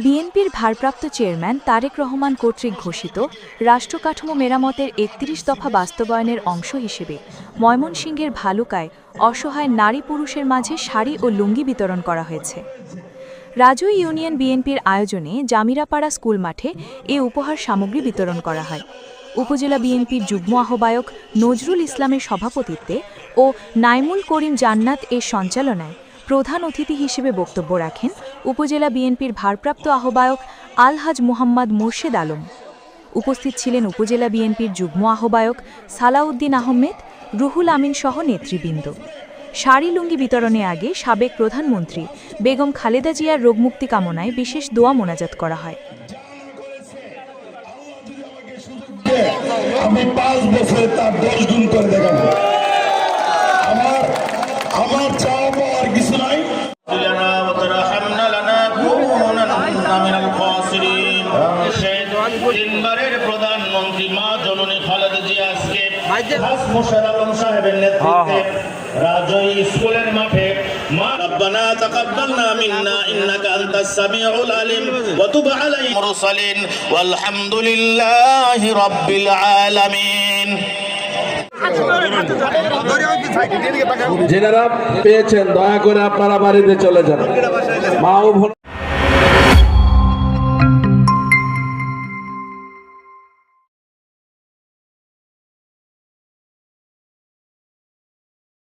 বিএনপির ভারপ্রাপ্ত চেয়ারম্যান তারেক রহমান কর্তৃক ঘোষিত রাষ্ট্রকাঠামো মেরামতের ৩১ দফা বাস্তবায়নের অংশ হিসেবে ময়মনসিংহের ভালুকায় অসহায় নারী পুরুষের মাঝে শাড়ি ও লুঙ্গি বিতরণ করা হয়েছে। রাজুই ইউনিয়ন বিএনপির আয়োজনে জামিরাপাড়া স্কুল মাঠে এ উপহার সামগ্রী বিতরণ করা হয়। উপজেলা বিএনপির যুগ্ম আহ্বায়ক নজরুল ইসলামের সভাপতিত্বে ও নাইমুল করিম জান্নাত এর সঞ্চালনায় প্রধান অতিথি হিসেবে বক্তব্য রাখেন উপজেলা বিএনপির ভারপ্রাপ্ত আহ্বায়ক আলহাজ মুহাম্মদ মোর্শেদ আলম। উপস্থিত ছিলেন উপজেলা বিএনপির যুগ্ম আহ্বায়ক সালাউদ্দিন আহমেদ, রুহুল আমিন সহ নেতৃবৃন্দ। শাড়ি লুঙ্গি বিতরণে আগে সাবেক প্রধানমন্ত্রী বেগম খালেদা জিয়ার রোগমুক্তি কামনায় বিশেষ দোয়া মোনাজাত করা হয়। আমি 5 বছরে তার 10 গুণ করে দেখাবো। আমার চাওয়া আর কিছু নাই। তিনবারের প্রধানমন্ত্রী মা জননী খালেদা জিয়া আজকে মোশাররফ আলম সাহেবের নেতৃত্বে রাজই স্কুলের মাঠে রব্বানা তাকাব্বালনা মিন্না ইন্নাকা আনতাস সামিউল আলিম ওয়া তুব আলাইনা মুরসালিন ওয়ালহামদুলিল্লাহি রাব্বিল আলামিন। যারা পেয়েছেন দয়া করে আপনারা বাড়িতে চলে যান। মা ও